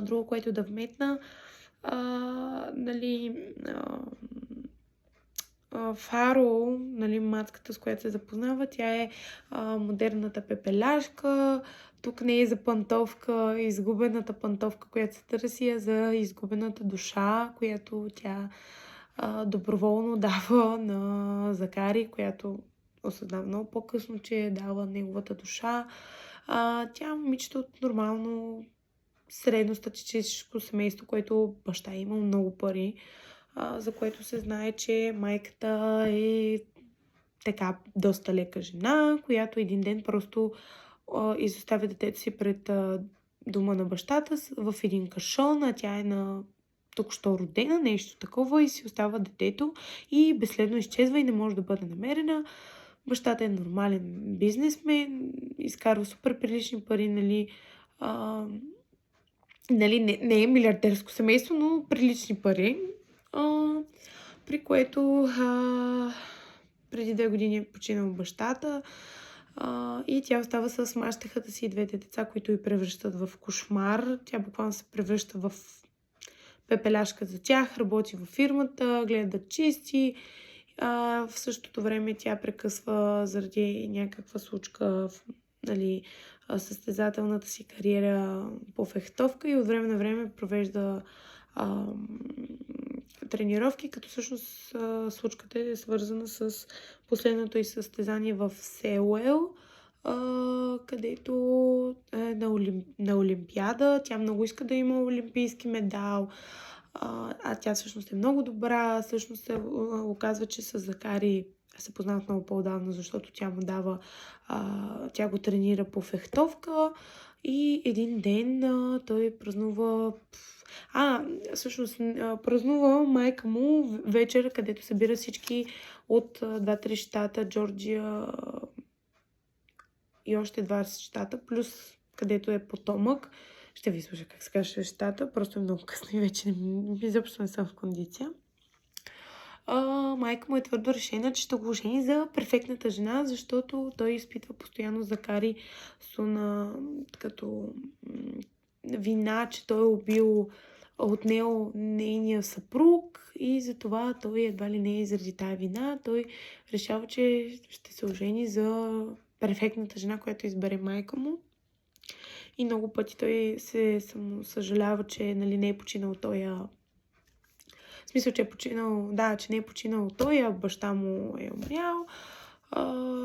друго, което да вметна, нали, Фаро, нали, мацката, с която се запознава, тя е модерната пепеляшка. Тук не е за пантовка, изгубената пантовка, която се търси, а за изгубената душа, която тя доброволно дава на Закари, която осъзнава много по-късно, че е дала неговата душа. Тя е момичето от нормално средностатистическо семейство, което баща е имал много пари, за което се знае, че майката е така доста лека жена, която един ден просто изоставя детето си пред дома на бащата в един кашон, а тя е на току-що родена, нещо такова, и си остава детето и безследно изчезва и не може да бъде намерена. Бащата е нормален бизнесмен, изкарва супер прилични пари, нали, не е милиардерско семейство, но прилични пари, при което преди 2 години е починал бащата и тя остава с мащехата си и двете деца, които й превръщат в кошмар. Тя буквално се превръща в пепеляшка за тях, работи във фирмата, гледа да чисти. В същото време тя прекъсва заради някаква случка нали, състезателната си кариера по фехтовка и от време на време провежда тренировки, като всъщност случката е свързана с последното й състезание в Сеуел, където е на Олимпиада. Тя много иска да има олимпийски медал, а тя всъщност е много добра. Всъщност се оказва, че с Закари се познават много по-отдавна, защото тя му дава, тя го тренира по фехтовка и един ден той празнува, всъщност празнува майка му вечер, където събира всички от 2-3 щата, Джорджия и още 2 щата, плюс където е потомък. Ще ви слуша как се каже щата, просто е много късно и вече изобщо не съм в кондиция. Майка му е твърдо решена, че ще го жени за перфектната жена, защото той изпитва постоянно Закари Суна като вина, че той е отнел нейния съпруг и затова той едва ли не заради тая вина, той решава, че ще се ожени за перфектната жена, която избере майка му. И много пъти той се съжалява, че нали, не е починал тоя. В смисъл, че е починал, че не е починал той, а баща му е умрял.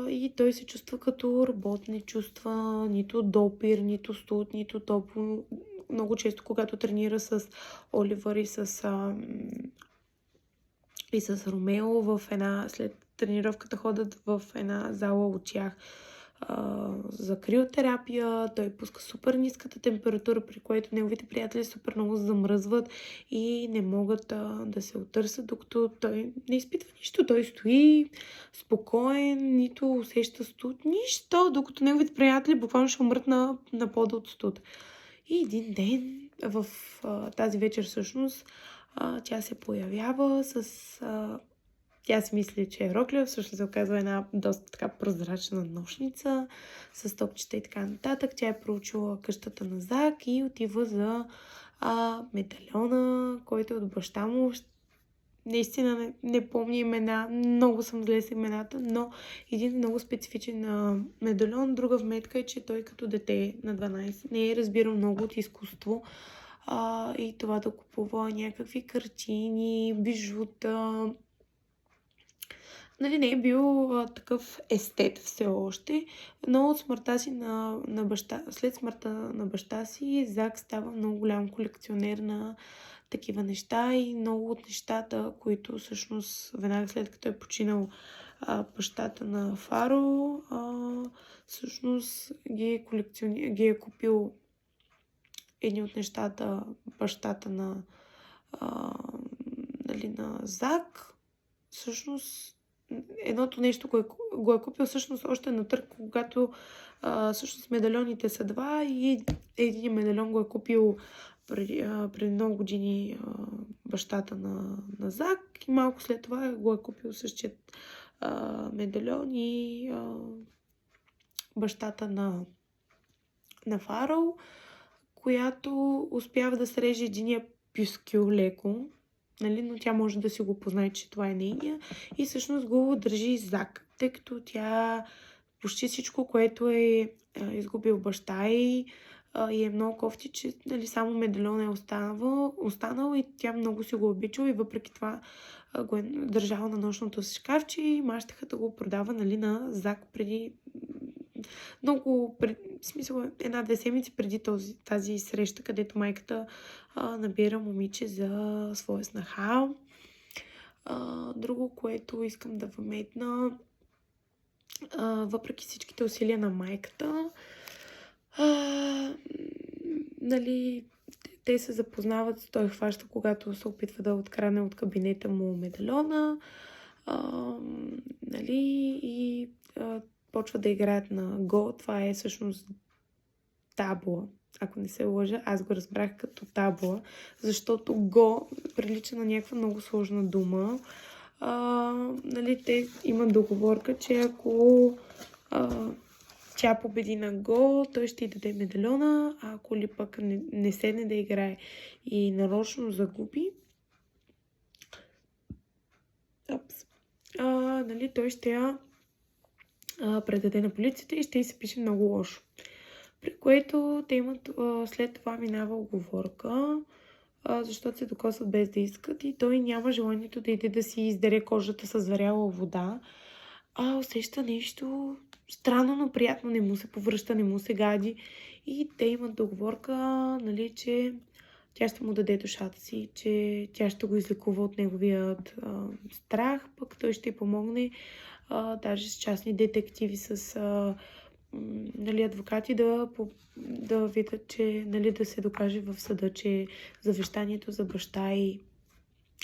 И той се чувства като работ, не чувства нито допир, нито студ, нито топло. Много често, когато тренира с Оливър и с Ромео, след тренировката ходят в една зала от тях за криотерапия. Той пуска супер ниската температура, при което неговите приятели супер много замръзват и не могат да се отърсят, докато той не изпитва нищо. Той стои спокоен, нито усеща студ, нищо, докато неговите приятели буквално ще умрат на пода от студ. И един ден в тази вечер всъщност тя се появява тя си мисли, че е рокля, всъщност се оказва една доста така прозрачна нощница с топчета и така нататък. Тя е проучила къщата на Зак и отива за медальона, който е от баща му. Наистина не помня имена, много съм зле с имената, но един много специфичен медальон. Друга вметка е, че той като дете на 12 не е разбирал много от изкуство и това да купува някакви картини, бижута, нали, не е бил такъв естет все още, но от смъртта си на баща, след смъртта на баща си, Зак става много голям колекционер на такива неща и много от нещата, които всъщност веднага след като е починал бащата на Фаро, всъщност ги е купил едни от нещата бащата а, нали, на Зак. Всъщност едното нещо го е купил всъщност още на търг, когато всъщност медальоните са два и един медальон го е купил преди много години бащата на Зак и малко след това го е купил същият медальон и бащата на Фарал, която успява да среже единия пюскюл леко, нали, но тя може да си го познае, че това е нейния и всъщност го държи Зак, тъй като тя почти всичко, което е изгубил баща и е много кофти, че нали, само медальон е останал и тя много си го обичала и въпреки това го е държала на нощното си шкафче и мащаха да го продава нали, на Зак преди много, в смисъл 1-2 седмици преди тази среща, където майката набира момиче за своя снаха. Друго, което искам да въметна, въпреки всичките усилия на майката, нали, те се запознават, той хваща, когато се опитва да открадне от кабинета му медальона, нали, и почва да играят на Го. Това е всъщност табла. Ако не се лъжа, аз го разбрах като табла, защото Го прилича на някаква много сложна дума. Нали, те имат договорка, че ако тя победи на Го, той ще й даде медальона, а ако ли пък не седне да играе и нарочно загуби, нали, той ще я предаде на полицията и ще й се пише много лошо. При което те имат, след това минава оговорка, защото се докосват без да искат и той няма желанието да иде да си издере кожата с варяла вода, усеща нещо странно, но приятно, не му се повръща, не му се гади и те имат договорка, нали, че тя ще му даде душата си, че тя ще го излекува от неговият страх, пък той ще й помогне даже с частни детективи, с нали, адвокати да видят, че нали, да се докаже в съда, че завещанието за баща й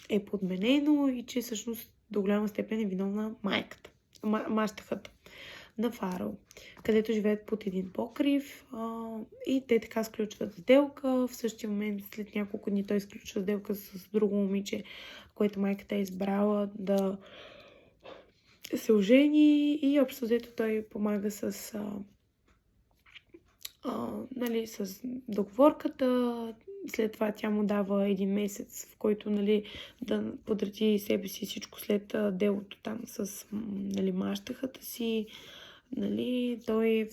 е подменено и че всъщност до голяма степен е виновна майката, мащахата на Фарал, където живеят под един покрив и те така сключват сделка. В същия момент, след няколко дни, той сключва сделка с друго момиче, което майката е избрала да се ожени и общо взето той помага с нали, с договорката. След това тя му дава 1 месец, в който нали, да подреди себе си всичко след делото там с нали, мащахата си. Нали, той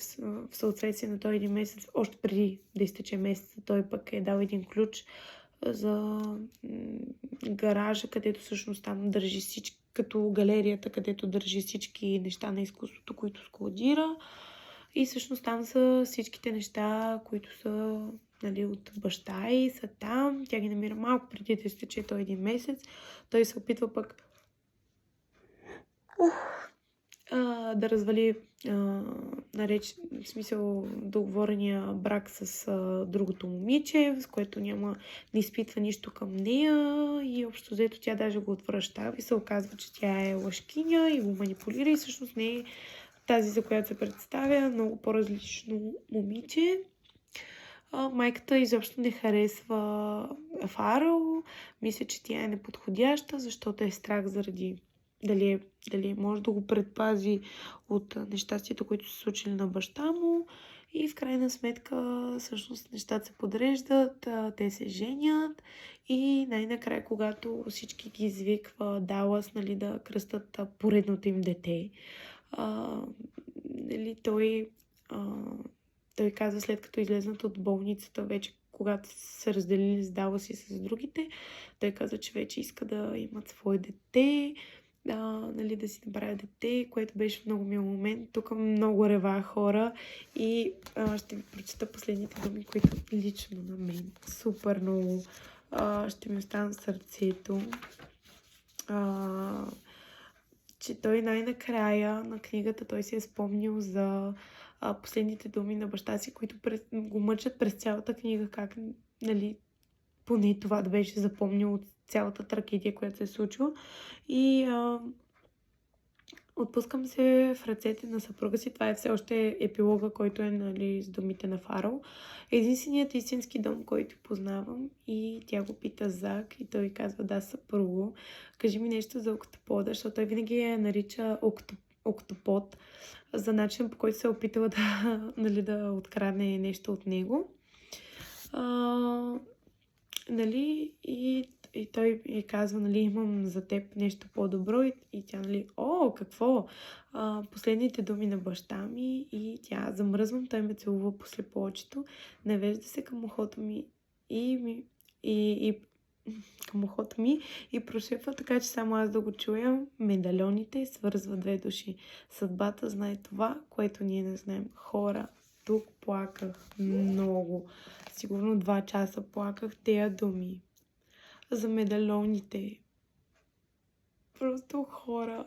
в съответствие на този 1 месец, още преди да изтече месеца, той пък е дал един ключ за гаража, където всъщност там държи всички, като галерията, където държи всички неща на изкуството, които складира. И всъщност там са всичките неща, които са нали, от баща и са там. Тя ги намира малко преди да изтече този 1 месец. Той се опитва пък да развали в смисъл договорения брак с другото момиче, с което не изпитва нищо към нея и общо взето тя даже го отвръща и се оказва, че тя е лъжкиня и го манипулира и всъщност не е тази, за която се представя, много по-различно момиче. Майката изобщо не харесва Фарал, мисля, че тя е неподходяща, защото е страх заради дали може да го предпази от нещастието, които се случили на баща му. И в крайна сметка, всъщност, нещата се подреждат, те се женят и най-накрая, когато всички ги извиква Далас, нали, да кръстат поредното им дете, нали, той каза, след като излезнат от болницата, вече когато се разделили с Далас и с другите, той каза, че вече иска да имат свое дете нали, да си направя дете, което беше много мил момент. Тук много рева хора и ще ви прочета последните думи, които лично на мен супер много ще ми останат в сърцето. Че той най-накрая на книгата той си е спомнил за последните думи на баща си, които го мъчат през цялата книга, как, нали, поне това да беше запомнил от цялата трагедия, която се е случила. И отпускам се в ръцете на съпруга си. Това е все още епилога, който е, нали, с думите на Фарал. Единственият истински дом, който познавам. И тя го пита Зак и той казва: да, съпруго, кажи ми нещо за октопода, защото той винаги я нарича октопод за начин, по който се е опитала да, нали, да открадне нещо от него. Нали, и той ѝ казва, нали, имам за теб нещо по-добро и тя, нали, о, какво? Последните думи на баща ми и тя замръзвам, той ме целува по слепоочето, навежда се към ухото ми и към ухото ми и прошепва така, че само аз да го чуя. Медальоните свързва две души. Съдбата знае това, което ние не знаем. Хора, тук плаках много. Сигурно 2 часа плаках тези думи. За медальоните. Просто хора.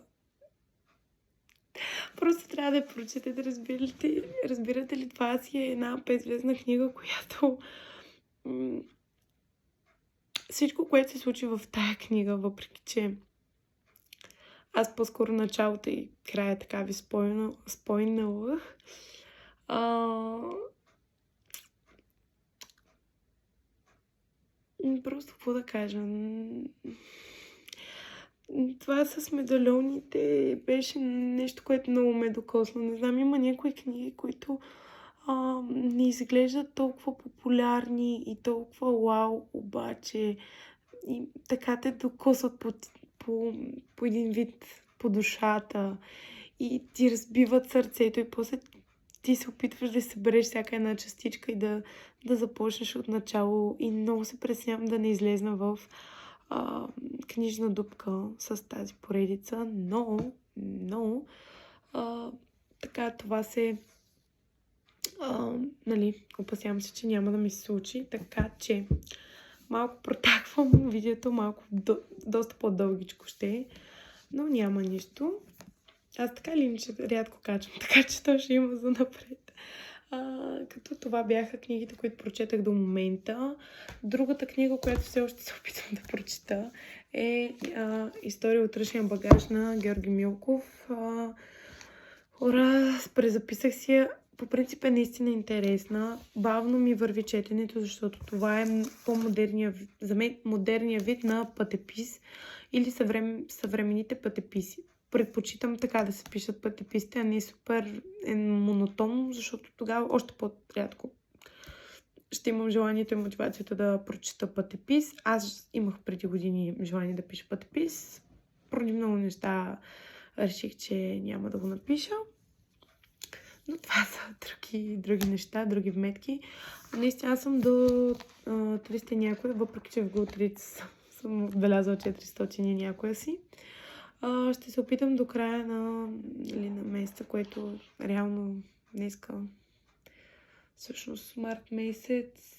Просто трябва да я прочетете, разбирате ли? Това си е една 5-звездна книга, която всичко, което се случи в тая книга, въпреки че аз по-скоро началото и края така ви спойналах. Просто какво да кажа? Това с медальоните беше нещо, което много ме докосна. Не знам, има някои книги, които не изглеждат толкова популярни и толкова вау, обаче и така те докосват по един вид по душата и ти разбиват сърцето и после ти се опитваш да събереш всяка една частичка и да започнеш от начало и много се преснявам да не излезна в книжна дупка с тази поредица, но така това се нали, опасявам се, че няма да ми се случи, така че малко протаквам видеото, малко доста по-дългичко ще е, но няма нищо. Аз така ли иначе рядко качвам, така че то ще има за напред. Като това бяха книгите, които прочетах до момента. Другата книга, която все още се опитвам да прочета, е История от ръчния багаж на Георги Милков. Хора, презаписах си я. По принцип е наистина интересна. Бавно ми върви четенето, защото това е за мен модерния вид на пътепис или съвременните пътеписи. Предпочитам така да се пишат пътеписите, а не супер монотонно, защото тогава още по-рядко ще имам желанието и мотивацията да прочета пътепис. Аз имах преди години желание да пиша пътепис. Поради много неща реших, че няма да го напиша. Но това са други неща, други вметки. Наистина аз съм до 300 някоя, въпреки че в Goodreads съм отбелязала 400 и някоя си. Ще се опитам до края на месеца, което реално днеска, всъщност март месец.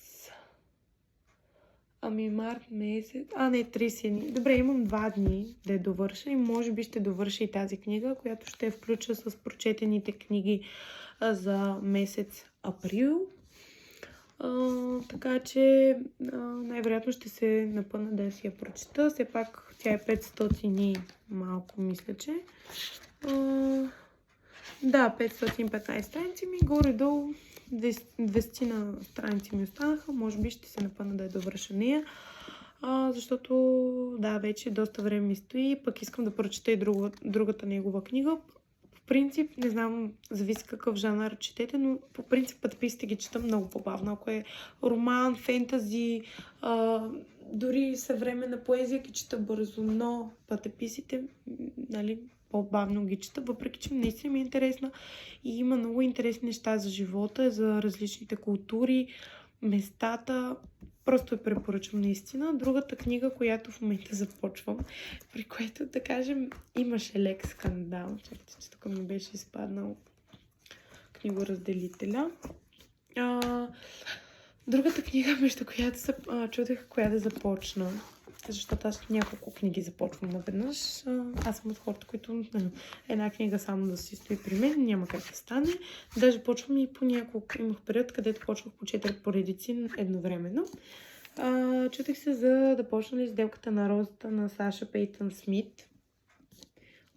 Март месец. Не, 30 дни. Добре, имам 2 дни да я довърша и може би ще довърша и тази книга, която ще включа с прочетените книги за месец април. Така че най-вероятно ще се напъна да си я прочета. Все пак тя е 500 малко, мисля, че. Да, 515 страници ми. Горе-долу 200 на страници ми останаха. Може би ще се напъна да я довърша нея. Защото, да, вече доста време ми стои. Пък искам да прочета и другата негова книга. По принцип, не знам, зависи какъв жанр четете, но по принцип пътеписите ги чета много по-бавно. Ако е роман, фентази, дори съвременна поезия ги чета бързо, но пътеписите, нали, по-бавно ги чета, въпреки че наистина ми е интересна и има много интересни неща за живота, за различните култури, местата. просто я препоръчвам наистина. Другата книга, която в момента започвам, при което, да кажем, имаше лек скандал. Чакайте, че тук ми беше изпаднал книгоразделителя. Другата книга, между която се чудех коя да започна. Защото аз няколко книги започвам наведнъж. Аз съм от хората, които една книга само да си стои при мен, няма как да стане. Даже почвам и по няколко. Имах период, където почвах по 4 поредици едновременно. Чудех се да почна ли сделката на розата на Саша Пейтън Смит.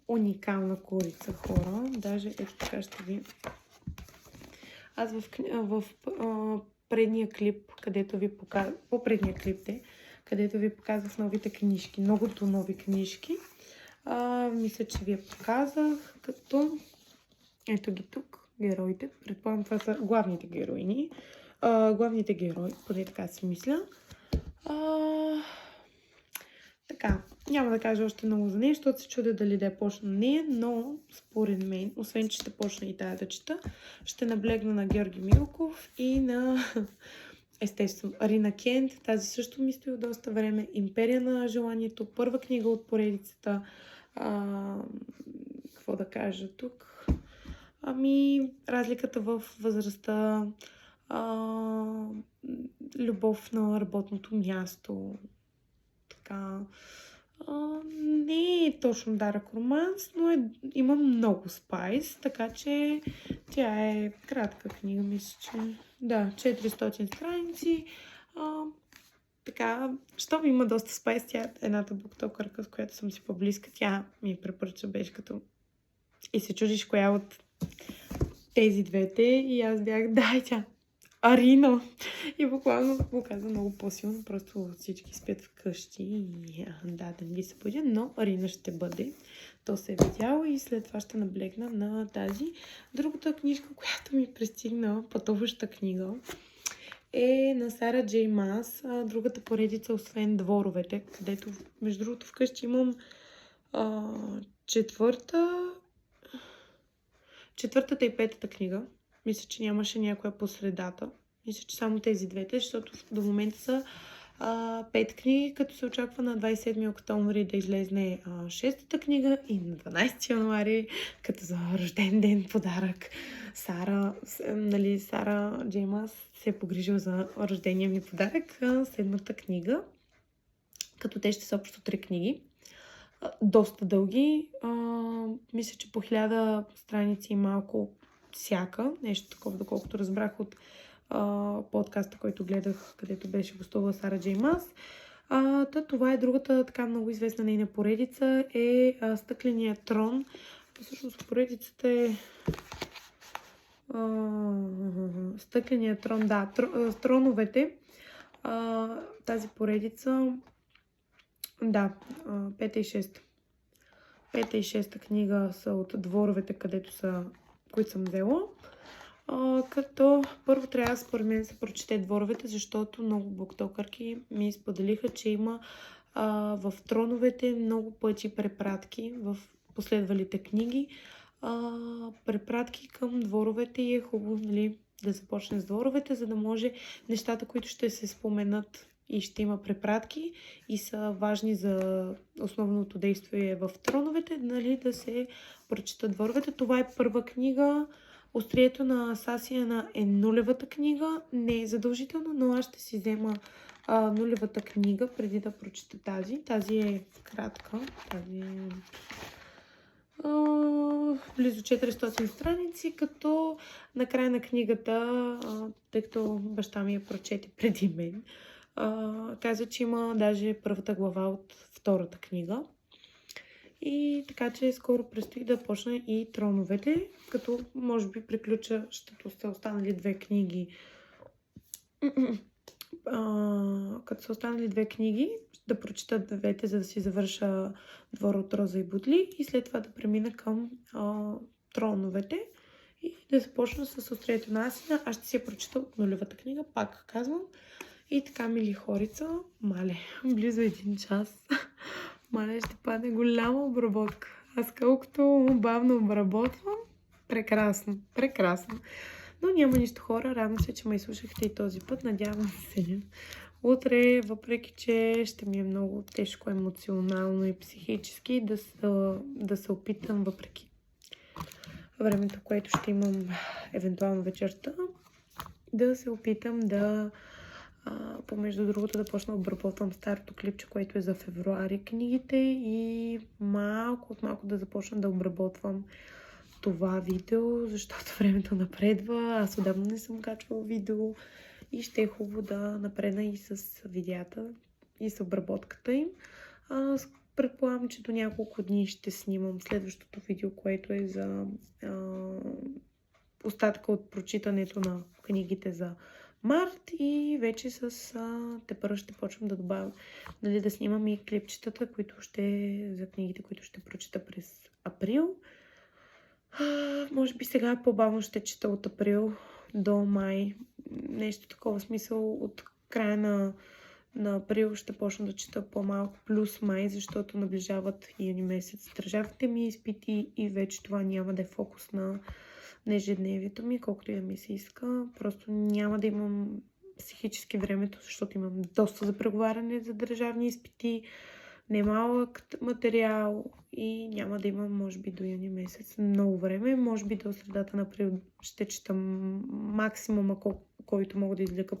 Уникална корица, хора. Даже ето така ще ви... Аз в предния клип, където ви показвах, по-предния клип където ви показвах новите книжки, многото нови книжки. Мисля, че ви я показах, като... Ето ги тук, героите. Предполагам, това са главните героини. Главните герои, поне така си мисля. Така, няма да кажа още много за нея, защото се чудя дали да я почна нея, но според мен, освен че ще почна и тая да чета, ще наблегна на Георги Милков и на, естествено, Рина Кент. Тази също ми стои от доста време. Империя на желанието, първа книга от поредицата. Какво да кажа тук? Разликата в възрастта, любов на работното място. Така, не е точно дарък романс, но има много спайс, така че тя е кратка книга, мисля, че да, 400 страници. Така, щом има доста спайс, тя е едната буктокърка, с която съм си по-близка, тя ми препоръча, беше като и се чудиш коя от тези двете и аз бях, дай тя. Арина. И буквално го каза много по-силно. Просто всички спят вкъщи и да не ги се бъде, но Арина ще бъде. То се е видяло и след това ще наблегна на тази. Другата книжка, която ми пристигна, пътуваща книга, е на Сара Джей Мас. Другата поредица, освен Дворовете, където, между другото, вкъщи имам четвъртата и петата книга. Мисля, че нямаше някоя по средата. Мисля, че само тези двете, защото до момента са 5 книги, като се очаква на 27 октомври да излезне 6-та книга и на 12 януари, като за рожден ден подарък. Сара Джеймас се е погрижила за рождения ми подарък, 7-та книга, като те ще са общо 3 книги. Доста дълги. Мисля, че по 1000 страници и малко всяка. Нещо такова, доколкото разбрах от подкаста, който гледах, където беше гостувала Сара Джей Мас. Това е другата така много известна нейна поредица, е Стъкления трон. Всъщност поредицата е Стъкления трон, да, троновете. Тази поредица, да, 5 и 6. 5 и 6 книга са от Дворовете, които съм взела. Като първо трябва според мен да се прочете Дворовете, защото много буктокърки ми споделиха, че има в Троновете много пъти препратки в последвалите книги. Препратки към Дворовете и е хубаво, нали, да започне с Дворовете, за да може нещата, които ще се споменат и ще има препратки и са важни за основното действие в Троновете, нали, да се прочитат Дворовете. Това е първа книга. Острието на Сасиана е нулевата книга. Не е задължително, но аз ще си взема нулевата книга преди да прочита тази. Тази е кратка. Тази е близо 400 страници, като накрая на книгата, тъй като баща ми я прочете преди мен, каза, че има даже първата глава от втората книга. И така, че скоро предстои да почна и Троновете, като може би приключа, защото са останали 2 книги. Като са останали 2 книги, да прочита 2, за да си завърша Двор от Роза и Будли и след това да премина към Троновете и да започна с Острието на Асина. Аз ще си я прочита от нулевата книга, пак казвам. И така, мили хорица, мале, близо 1 час. Мале, ще падне голяма обработка. Аз колкото бавно обработвам, прекрасно, прекрасно. Но няма нищо, хора. Радвам се, че ме изслушахте и този път. Надявам се утре, въпреки че ще ми е много тежко емоционално и психически, да се опитам, въпреки времето, което ще имам евентуално вечерта, да се опитам да помежду другото да почна да обработвам старото клипче, което е за февруари книгите и малко от малко да започна да обработвам това видео, защото времето напредва. Аз отдавна не съм качвала видео и ще е хубаво да напредна и с видеята и с обработката им. Предполагам, че до няколко дни ще снимам следващото видео, което е за остатъка от прочитането на книгите за март и вече тепърва ще почвам да добавям, нали, да снимам и клипчетата, за книгите, които ще прочита през април. Може би сега по-бавно ще чета от април до май. Нещо такова смисъл. От края на април ще почна да чета по-малко, плюс май, защото наближават юни месец държавните ми изпити и вече това няма да е фокус на ежедневието ми, колкото и да ми се иска. Просто няма да имам психически времето, защото имам доста за преговаряне за държавни изпити, немалък материал и няма да имам, може би, до юни месец много време. Може би до средата на април ще четам максимума, който мога да извлека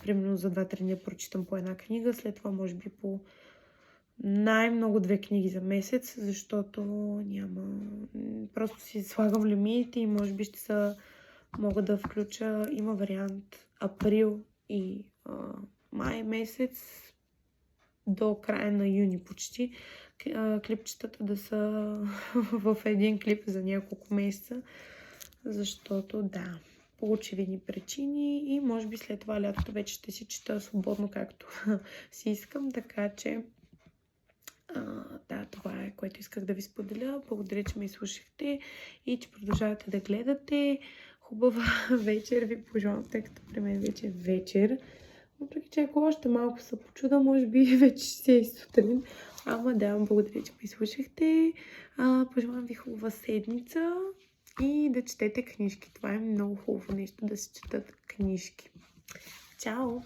примерно за 2-3 дни прочитам по една книга. След това, може би, по най-много 2 книги за месец, защото просто си слагам лимити и може би мога да включа, има вариант април и май месец до края на юни почти, клипчетата да са в един клип за няколко месеца, защото по очевидни причини и може би след това лятото вече ще си чета свободно както си искам, така че това е, което исках да ви споделя. Благодаря, че ме изслушахте и че продължавате да гледате. Хубава вечер ви пожелавам, тъй като при мен вече е вечер. Въпреки че ако още малко се почуда, може би вече ще е сутрин. Благодаря, че ме изслушахте. Пожелавам ви хубава седмица и да четете книжки. Това е много хубаво нещо, да се четат книжки. Чао!